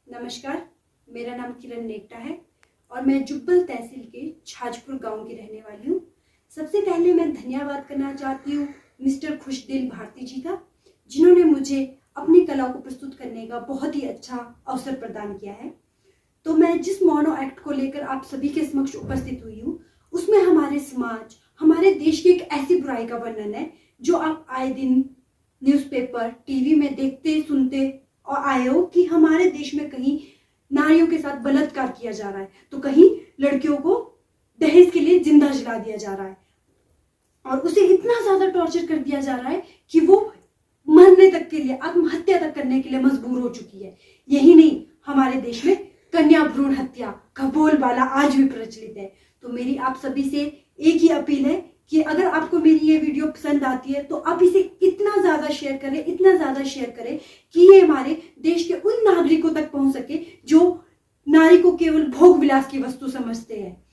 नमस्कार, मेरा नाम किरण नेक्टा है और मैं जुब्बल तहसील के छाजपुर गांव की रहने वाली हूँ। सबसे पहले मैं धन्यवाद करना चाहती हूँ मिस्टर खुशदिल भारती जी का, जिन्होंने मुझे अपनी कला को प्रस्तुत करने का बहुत ही अच्छा अवसर प्रदान किया है। तो मैं जिस मोनो एक्ट को लेकर आप सभी के समक्ष उपस्थित हुई हूँ, उसमें हमारे समाज, हमारे देश की एक ऐसी बुराई का वर्णन है जो आप आए दिन न्यूज़पेपर, टीवी में देखते सुनते और आए हो कि हमारे देश में कहीं नारियों के साथ बलात्कार किया जा रहा है, तो कहीं लड़कियों को दहेज के लिए जिंदा जला दिया जा रहा है और उसे इतना ज्यादा टॉर्चर कर दिया जा रहा है कि वो मरने तक के लिए, आत्महत्या तक करने के लिए मजबूर हो चुकी है। यही नहीं, हमारे देश में कन्या भ्रूण हत्या का बोलबाला आज भी प्रचलित है। तो मेरी आप सभी से एक ही अपील है कि अगर आपको मेरी ये वीडियो पसंद आती है तो आप इसे इतना ज्यादा शेयर करें, इतना ज्यादा शेयर करें कि ये हमारे देश के उन नागरिकों तक पहुंच सके जो नारी को केवल भोग विलास की वस्तु समझते हैं।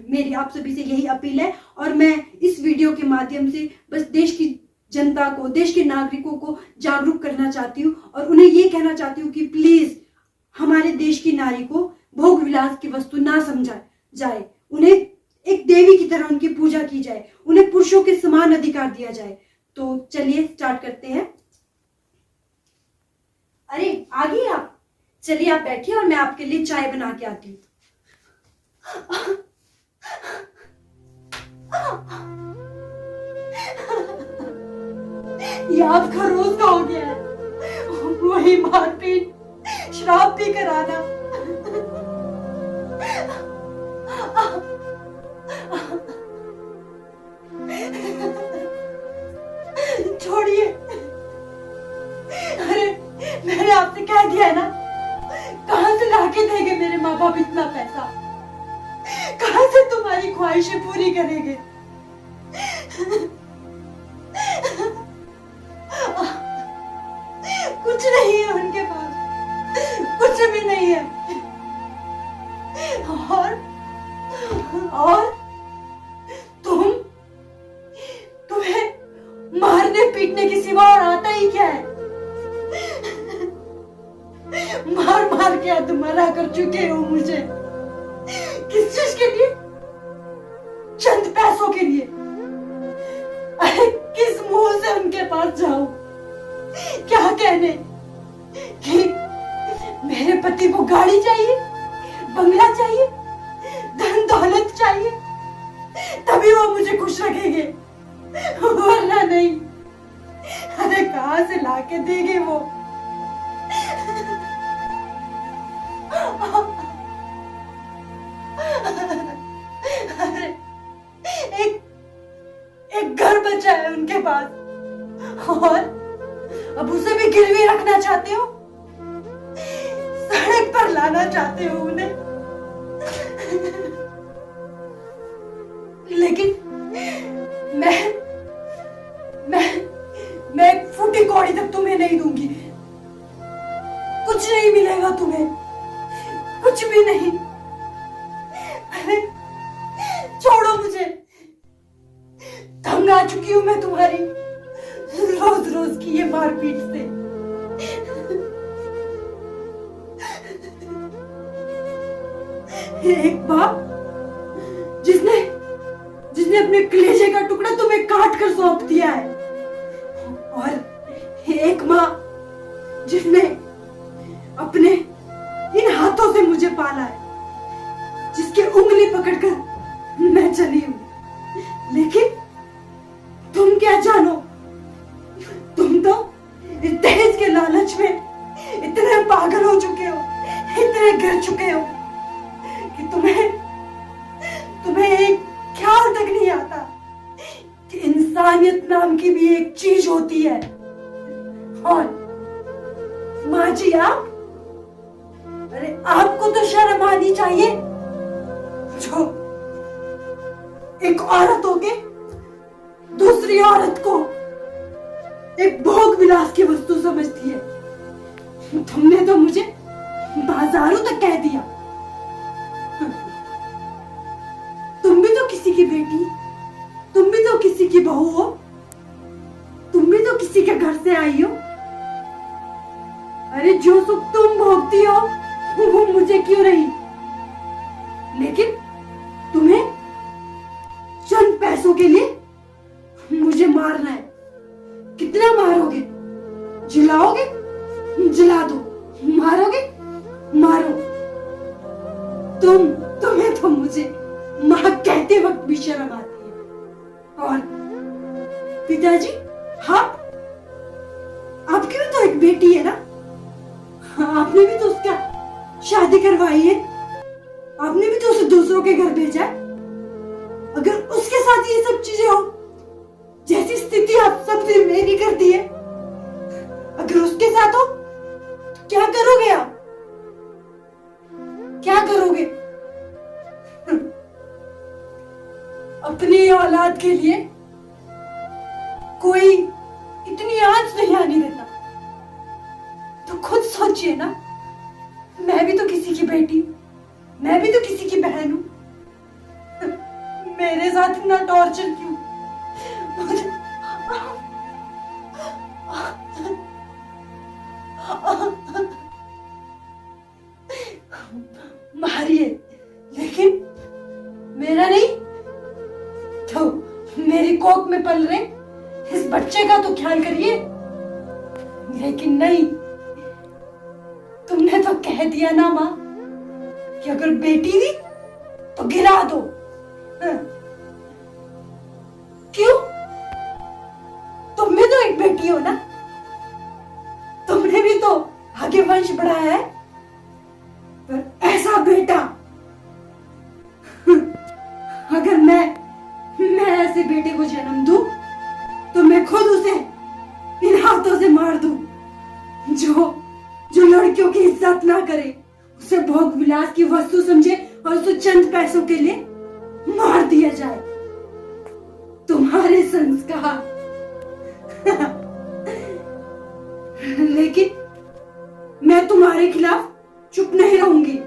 मेरी आप सभी से यही अपील है और मैं इस वीडियो के माध्यम से बस देश की जनता को, देश के नागरिकों को जागरूक करना चाहती हूँ और उन्हें ये कहना चाहती हूँ कि प्लीज हमारे देश की नारी को भोग विलास की वस्तु ना समझा जाए, उन्हें एक देवी की तरह उनकी पूजा की जाए, उन्हें पुरुषों के समान अधिकार दिया जाए। तो चलिए स्टार्ट करते हैं। अरे आ गए आप, चलिए आप बैठिए और मैं आपके लिए चाय बना के आती हूँ। ये आपका रोज का हो गया है, वही मारपीट, शराब पी कर आना। छोड़िए, अरे मैंने आपसे कह दिया है ना, कहां से लाके देंगे मेरे माँ बाप इतना पैसा, कहां से तुम्हारी ख्वाहिशें पूरी करेंगे। कुछ नहीं है उनके पास, कुछ भी नहीं है। और तुम्हें मारने पीटने के सिवा और आता ही क्या है। मार मार के अधमरा कर चुके हो मुझे, किस चीज के लिए? चंद पैसों के लिए। अरे किस मुंह से उनके पास जाऊं, क्या कहने कि मेरे पति को गाड़ी चाहिए, बंगला चाहिए, धन दौलत चाहिए, तभी वो मुझे खुश रखेंगे, वरना नहीं। अरे कहां से लाके देंगे वो। अरे एक घर बचा है उनके पास और अब उसे भी गिरवी रखना चाहते हो, सड़क पर लाना चाहते हो उन्हें। लेकिन मैं एक फूटी कौड़ी तक तुम्हें नहीं दूंगी, कुछ नहीं मिलेगा तुम्हें, कुछ भी नहीं। अरे छोड़ो मुझे, तंग आ चुकी हूं मैं तुम्हारी रोज रोज की ये मारपीट से। एक बाप जिसने अपने कलेजे का टुकड़ा तुम्हें काट कर सौंप दिया है, और एक माँ जिसने अपने इन हाथों से मुझे पाला है, जिसकी उंगली पकड़कर मैं चली हूं। लेकिन तुम क्या जानो, तुम तो इस दहेज के लालच में इतने पागल हो चुके हो, इतने गिर चुके हो कि तुम्हें एक ख्याल तक नहीं आता कि इंसानियत नाम की भी एक चीज होती है। और माँ जी आप, अरे आपको तो शर्म आनी चाहिए जो एक औरत होके दूसरी औरत को एक भोग विलास की वस्तु समझती है। तुमने तो मुझे बाजारू तक कह दिया। तुम भी तो किसी की बेटी, तुम भी तो किसी की बहू हो, तुम भी तो किसी के घर से आई हो। अरे जो सुख तुम भोगती हो मुझे क्यों नहीं, लेकिन तुम्हें चंद पैसों के लिए मुझे मारना है। कितना मारोगे? जिलाओगे? जिला दो। मारोगे? मारो। तुम्हें तो मुझे माँ कहते वक्त भी शर्म आती है। और पिताजी, हाँ, आपकी भी तो एक बेटी है ना? आपने भी तो उसका शादी करवाई है, आपने भी तो उसे दूसरों के घर भेजा है। अगर उसके साथ ये सब चीजें हो, जैसी स्थिति आप सबसे मेरी कर दी है, अगर उसके साथ हो तो क्या करोगे आप? क्या करोगे? अपनी औलाद के लिए कोई इतनी आंच नहीं आने देता, तो खुद सोचिए ना। मैं भी तो किसी की बेटी, मैं भी तो किसी की बहन हूं। मेरे साथ इतना टॉर्चर क्यों? मारिए, लेकिन मेरा नहीं तो मेरी कोख में पल रहे इस बच्चे का तो ख्याल करिए। लेकिन नहीं, तुमने तो कह दिया ना माँ कि अगर बेटी हुई तो गिरा दो। क्यों? तुम भी तो एक बेटी हो ना, तुमने भी तो आगे वंश बढ़ाया है। पर ऐसा बेटा, अगर मैं ऐसे बेटे को जन्म दूं तो मैं खुद उसे इन हाथों से मार दूं, जो लड़कियों की इज्जत ना करे, उसे भोग विलास की वस्तु समझे और उसे चंद पैसों के लिए मार दिया जाए। तुम्हारे संस्कार। लेकिन मैं तुम्हारे खिलाफ चुप नहीं रहूंगी।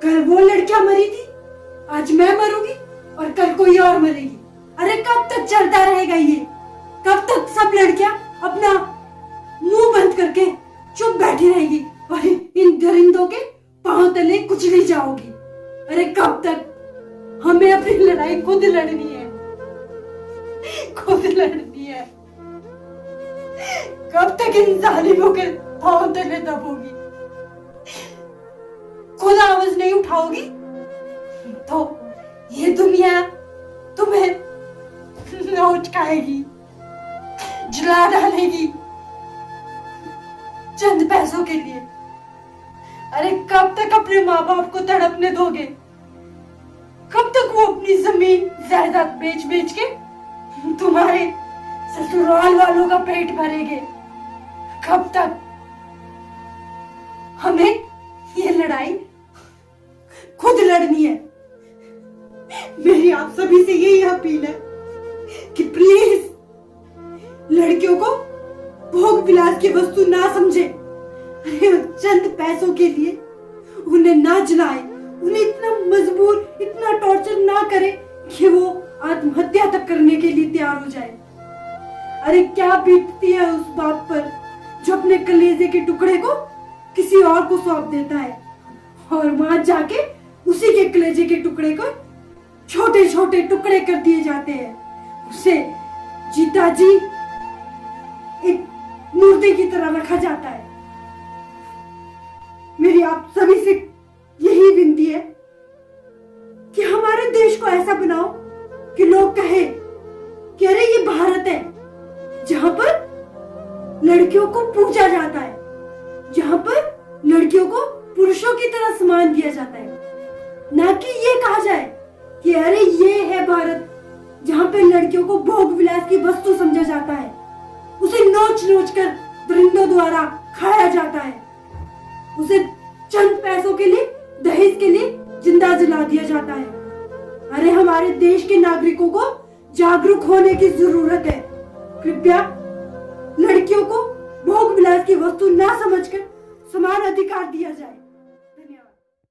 कल वो लड़कियां मरी थी, आज मैं मरूंगी और कल कोई और मरेगी। अरे कब तक चलता रहेगा ये? कब तक सब लड़कियां अपना मुंह बंद करके चुप बैठी रहेगी और इन दरिंदों के पांव तले कुचली जाओगी? अरे कब तक? हमें अपनी लड़ाई खुद लड़नी है, खुद लड़नी है। कब तक इन जालिमों के पांव तले दबोगी? खुद आवाज नहीं उठाओगी तो ये दुनिया तुम्हें नोच खाएगी, जला डालेगी चंद पैसों के लिए। अरे कब तक अपने माँ बाप को तड़पने दोगे? कब तक वो अपनी जमीन जायदाद बेच बेच के तुम्हारे ससुराल वालों का पेट भरेंगे? कब तक? हमें ये लड़ाई खुद लड़नी है। मेरी आप सभी से यही अपील है कि प्लीज लड़कियों को भोग विलास की वस्तु ना समझे। चंद पैसों के लिए उन्हें ना जलाए, उन्हें इतना मजबूर, इतना टॉर्चर ना करे कि वो आत्महत्या तक करने के लिए तैयार हो जाए। अरे क्या बीतती है उस बाप पर जो अपने कलेजे के टुकड़े को किसी और को सौंप देता है और वहां जाके उसी के कलेजे के टुकड़े को छोटे छोटे टुकड़े कर दिए जाते हैं। उसे जीता जी एक मुर्दे की तरह रखा जाता है। मेरी आप सभी से यही विनती है कि हमारे देश को ऐसा बनाओ कि लोग कहे कि अरे ये भारत है जहां पर लड़कियों को पूजा जाता है, जहां पर लड़कियों को पुरुषों की तरह सम्मान दिया जाता है। ना कि ये कहा जाए कि अरे ये है भारत जहां पे लड़कियों को भोग विलास की वस्तु समझा जाता है, उसे नोच नोच कर दरिंदों द्वारा खाया जाता है, उसे चंद पैसों के लिए, दहेज के लिए जिंदा जला दिया जाता है। अरे हमारे देश के नागरिकों को जागरूक होने की जरूरत है। कृपया लड़कियों को भोग विलास की वस्तु ना समझकर समान अधिकार दिया जाए।